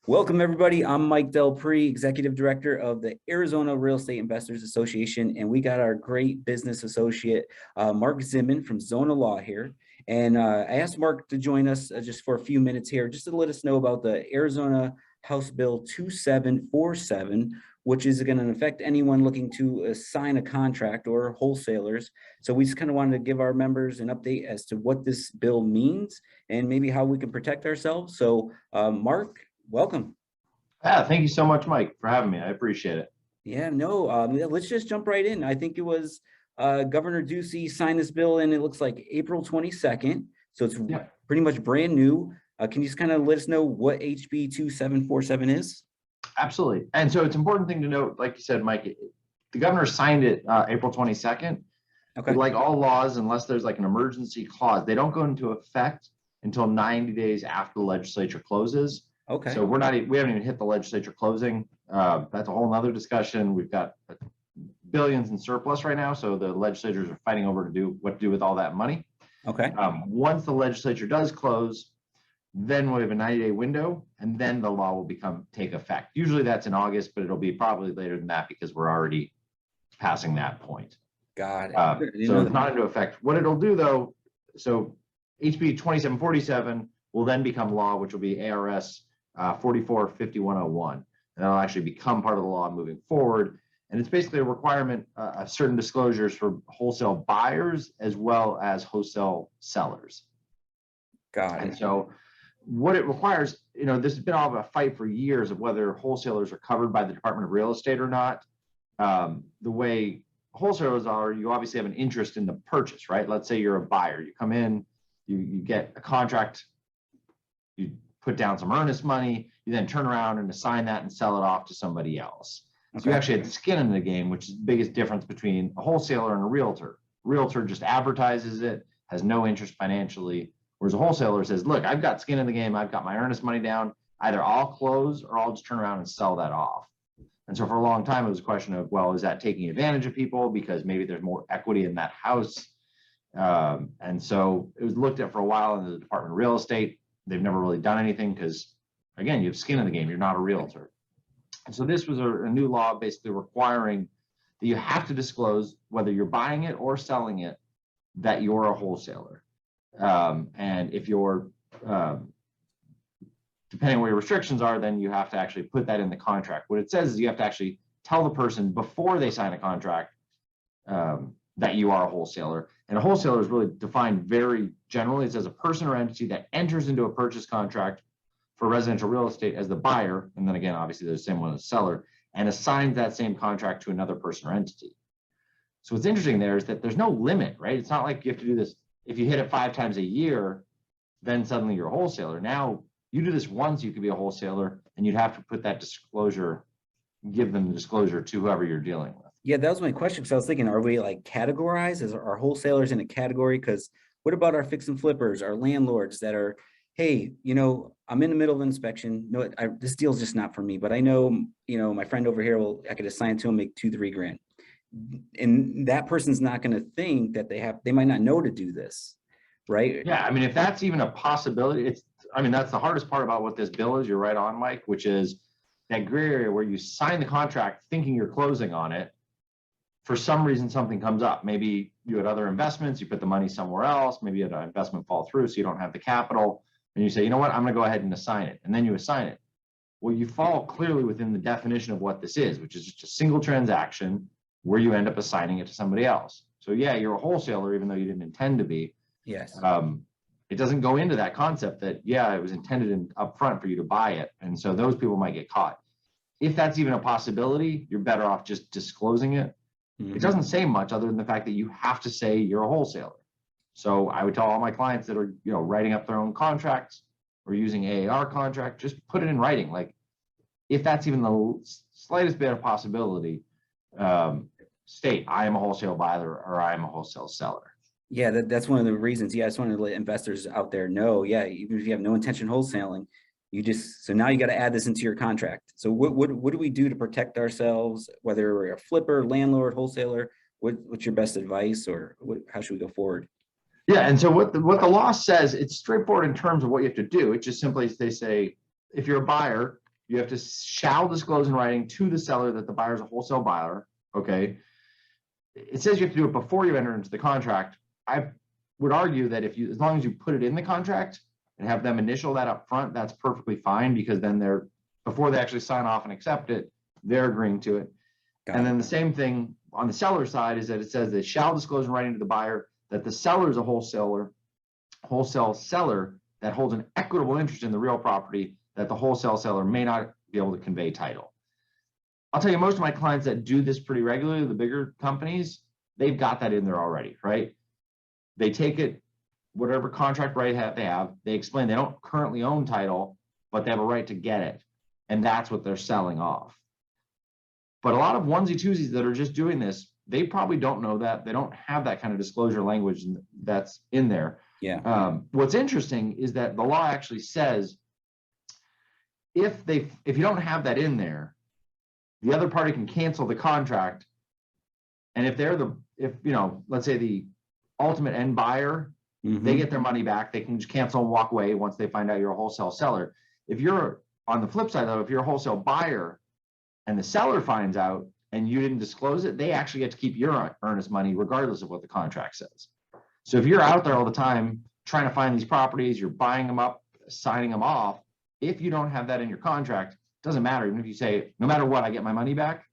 Welcome, everybody. I'm Mike Del Pre, Executive Director of the Arizona Real Estate Investors Association, and we got our great business associate, Mark Zimman from Zona Law here. And I asked Mark to join us just for a few minutes here, just to let us know about the Arizona House Bill 2747, which is going to affect anyone looking to sign a contract or wholesalers. So we just kind of wanted to give our members an update as to what this bill means and maybe how we can protect ourselves. So Mark, welcome. Yeah, thank you so much, Mike, for having me. I appreciate it. Yeah, no, let's just jump right in. I think it was Governor Ducey signed this bill and it looks like April 22nd. So it's pretty much brand new. Can you just kind of let us know what HB 2747 is? Absolutely. And so it's an important thing to note, like you said, Mike, the governor signed it April 22nd. Okay. But like all laws, unless there's like an emergency clause, they don't go into effect until 90 days after the legislature closes. Okay. So we haven't even hit the legislature closing. That's a whole nother discussion. We've got billions in surplus right now. So the legislators are fighting over what to do with all that money. Okay. Once the legislature does close, then we have a 90-day window, and then the law will take effect. Usually that's in August, but it'll be probably later than that because we're already passing that point. Got it. So it's not into effect. What it'll do though, so HB 2747 will then become law, which will be ARS 445101, and that'll actually become part of the law moving forward. And it's basically a requirement of certain disclosures for wholesale buyers as well as wholesale sellers. Got it. And so what it requires, this has been all of a fight for years of whether wholesalers are covered by the Department of Real Estate or not. The way wholesalers are, you obviously have an interest in the purchase, right? Let's say you're a buyer, you come in, you get a contract, you put down some earnest money, you then turn around and assign that and sell it off to somebody else. Okay. So you actually had skin in the game, which is the biggest difference between a wholesaler and a realtor. Realtor just advertises it, has no interest financially, whereas a wholesaler says, look, I've got skin in the game, I've got my earnest money down, either I'll close or I'll just turn around and sell that off. And so for a long time, it was a question of, well, is that taking advantage of people because maybe there's more equity in that house? And so it was looked at for a while in the Department of Real Estate. They've never really done anything because, again, you have skin in the game. You're not a realtor. And so this was a new law basically requiring that you have to disclose whether you're buying it or selling it, that you're a wholesaler. And if you're, depending on what your restrictions are, then you have to actually put that in the contract. What it says is you have to actually tell the person before they sign a contract that you are a wholesaler. And a wholesaler is really defined very generally. It says a person or entity that enters into a purchase contract for residential real estate as the buyer, and then again, obviously there's the same one as seller, and assigns that same contract to another person or entity. So what's interesting there is that there's no limit, right? It's not like you have to do this. If you hit it 5 times a year, then suddenly you're a wholesaler. Now you do this once, you could be a wholesaler, and you'd have to put that disclosure, give them the disclosure to whoever you're dealing with. Yeah, that was my question. Because I was thinking, are we like categorized? Is our wholesalers in a category? Because what about our fix and flippers, our landlords that are, hey, I'm in the middle of an inspection. No, this deal's just not for me. But I know, my friend over here I could assign to him, make $2-3 grand. And that person's not going to think that they might not know to do this, right? Yeah, I mean, if that's even a possibility, that's the hardest part about what this bill is. You're right on, Mike, which is that gray area where you sign the contract thinking you're closing on it. For some reason, something comes up. Maybe you had other investments, you put the money somewhere else, maybe you had an investment fall through, so you don't have the capital, and you say, you know what, I'm going to go ahead and assign it, and then you assign it. Well, you fall clearly within the definition of what this is, which is just a single transaction where you end up assigning it to somebody else. So yeah, you're a wholesaler, even though you didn't intend to be. Yes. It doesn't go into that concept that, yeah, it was intended up front for you to buy it, and so those people might get caught. If that's even a possibility, you're better off just disclosing it. It doesn't say much other than the fact that you have to say you're a wholesaler. So I would tell all my clients that are, writing up their own contracts or using AAR contract, just put it in writing. Like, if that's even the slightest bit of possibility, state I am a wholesale buyer or I am a wholesale seller. Yeah, that's one of the reasons. Yeah, I just wanted to let investors out there know. Yeah, even if you have no intention wholesaling, so now you got to add this into your contract. So what do we do to protect ourselves, whether we're a flipper, landlord, wholesaler? What's your best advice, or how should we go forward? Yeah, and so what the law says, it's straightforward in terms of what you have to do. It's just simply, they say, if you're a buyer, You have to shall disclose in writing to the seller that the buyer is a wholesale buyer. Okay. It says you have to do it before you enter into the contract. I would argue that as long as you put it in the contract and have them initial that up front, that's perfectly fine, because then before they actually sign off and accept it, they're agreeing to it. And then the same thing on the seller side is that it says they shall disclose in writing to the buyer that the seller is a wholesale seller that holds an equitable interest in the real property, that the wholesale seller may not be able to convey title. I'll tell you, most of my clients that do this pretty regularly, the bigger companies, they've got that in there already, right? They take it, whatever contract right they have, they explain they don't currently own title, but they have a right to get it. And that's what they're selling off. But a lot of onesie twosies that are just doing this, they probably don't know that. They don't have that kind of disclosure language that's in there. Yeah. What's interesting is that the law actually says if you don't have that in there, the other party can cancel the contract. And if let's say the ultimate end buyer, they get their money back, they can just cancel and walk away once they find out you're a wholesale seller. If you're on the flip side, though, if you're a wholesale buyer and the seller finds out and you didn't disclose it, they actually get to keep your earnest money regardless of what the contract says. So if you're out there all the time trying to find these properties, you're buying them up, signing them off, if you don't have that in your contract, it doesn't matter. Even if you say, no matter what, I get my money back,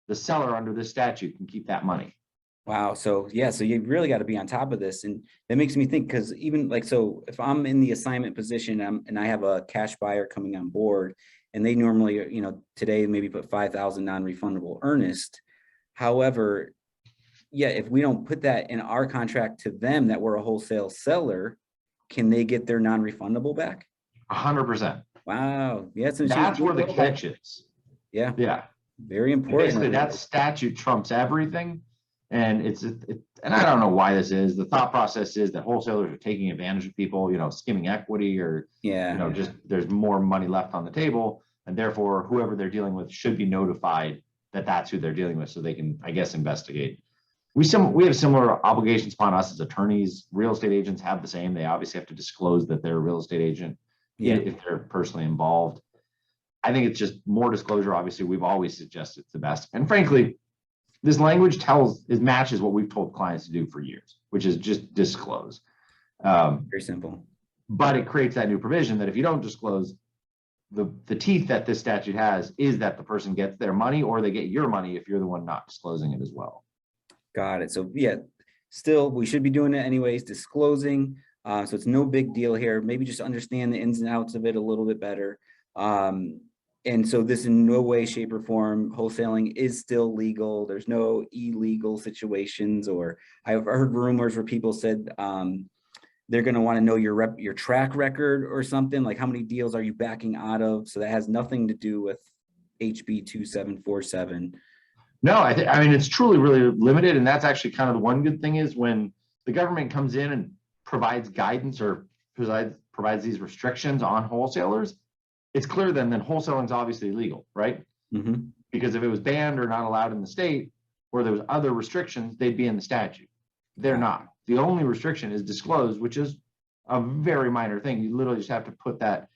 the seller under this statute can keep that money. Wow. So yeah, so you really got to be on top of this. And that makes me think, because even so if I'm in the assignment position and I have a cash buyer coming on board, and they normally, today maybe put 5,000 non-refundable earnest. However, yeah, if we don't put that in our contract to them that we're a wholesale seller, can they get their non-refundable back? 100%. Wow. Yeah, that's where the catch is. Yeah. Yeah. Very important. Basically, that statute trumps everything. And and I don't know why this is. The thought process is that wholesalers are taking advantage of people, skimming equity, or, just there's more money left on the table. And therefore, whoever they're dealing with should be notified that that's who they're dealing with, so they can, I guess, investigate. We have similar obligations upon us as attorneys. Real estate agents have the same. They obviously have to disclose that they're a real estate agent if they're personally involved. I think it's just more disclosure. Obviously, we've always suggested it's the best. And frankly, this language matches what we've told clients to do for years, which is just disclose. Very simple. But it creates that new provision that if you don't disclose, the teeth that this statute has is that the person gets their money, or they get your money if you're the one not disclosing it as well. Got it. So yeah, still, we should be doing it anyways, disclosing. So it's no big deal here. Maybe just understand the ins and outs of it a little bit better. And so this in no way, shape, or form, wholesaling is still legal. There's no illegal situations, or I've heard rumors where people said they're going to want to know your track record or something, like how many deals are you backing out of? So that has nothing to do with HB2747. No, I mean, it's truly really limited. And that's actually kind of the one good thing is when the government comes in and provides guidance or provides these restrictions on wholesalers, it's clear then that wholesaling is obviously illegal, right? Mm-hmm. Because if it was banned or not allowed in the state, or there was other restrictions, they'd be in the statute. They're not. The only restriction is disclosed, which is a very minor thing. You literally just have to put that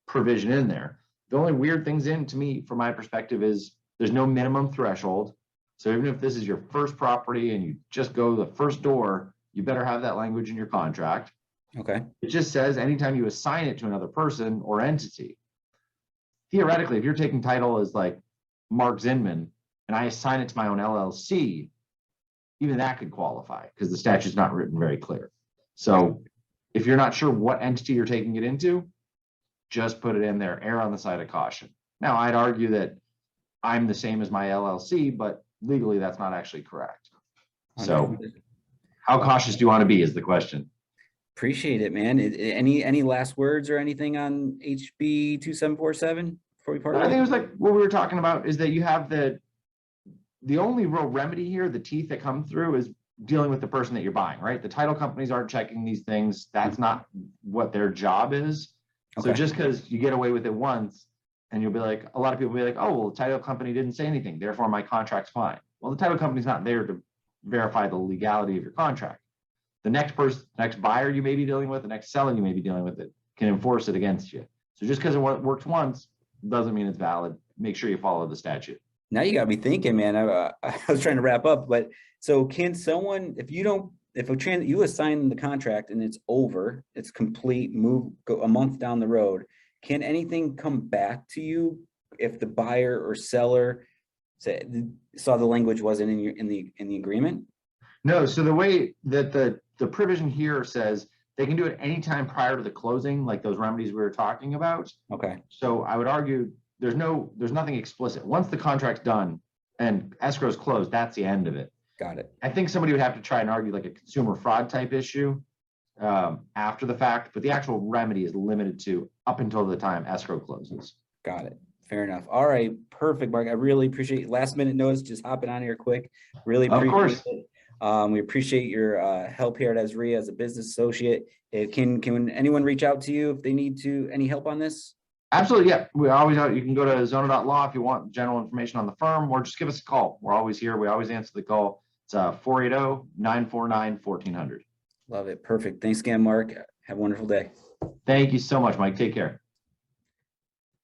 provision in there. The only weird things to me, from my perspective, is there's no minimum threshold. So even if this is your first property and you just go to the first door, you better have that language in your contract. Okay. It just says anytime you assign it to another person or entity. Theoretically, if you're taking title as like Mark Zinman and I assign it to my own LLC, even that could qualify because the statute's not written very clear. So if you're not sure what entity you're taking it into, just put it in there, err on the side of caution. Now, I'd argue that I'm the same as my LLC, but legally that's not actually correct. So how cautious do you want to be is the question. Appreciate it, man. Any last words or anything on HB 2747 before we part? I think it was like what we were talking about is that you have the only real remedy here, the teeth that come through, is dealing with the person that you're buying, right? The title companies aren't checking these things. That's not what their job is. Okay. So just because you get away with it once, and you'll be like, a lot of people will be like, oh, well, the title company didn't say anything, therefore my contract's fine. Well, the title company's not there to verify the legality of your contract. The next buyer you may be dealing with, the next seller you may be dealing with, it can enforce it against you. So just because it works once doesn't mean it's valid. Make sure you follow the statute. Now you got me thinking, man. I was trying to wrap up, but so can someone, if you assign the contract and it's over, it's complete, go a month down the road, can anything come back to you if the buyer or seller saw the language wasn't in the agreement? No, so the way that the provision here says they can do it anytime prior to the closing, like those remedies we were talking about. Okay. So I would argue there's nothing explicit. Once the contract's done and escrow's closed, that's the end of it. Got it. I think somebody would have to try and argue like a consumer fraud type issue after the fact, but the actual remedy is limited to up until the time escrow closes. Got it. Fair enough. All right. Perfect, Mark. I really appreciate last minute notice, just hopping on here quick. Really appreciate Of course. it. We appreciate your help here at Azreia as a business associate. Can anyone reach out to you if they need any help on this? Absolutely. Yeah. You can go to zona.law if you want general information on the firm, or just give us a call. We're always here. We always answer the call. It's 480-949-1400. Love it. Perfect. Thanks again, Mark. Have a wonderful day. Thank you so much, Mike. Take care.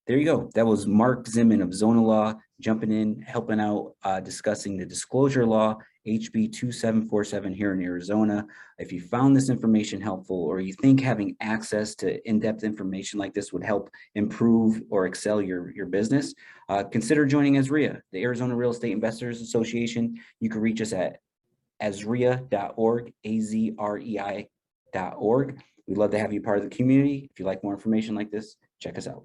There you go. That was Mark Zimman of Zona Law jumping in, helping out, discussing the disclosure law, HB2747 here in Arizona. If you found this information helpful, or you think having access to in-depth information like this would help improve or excel your business, consider joining Azreia, the Arizona Real Estate Investors Association. You can reach us at azreia.org, azrei.org. We'd love to have you part of the community. If you'd like more information like this, check us out.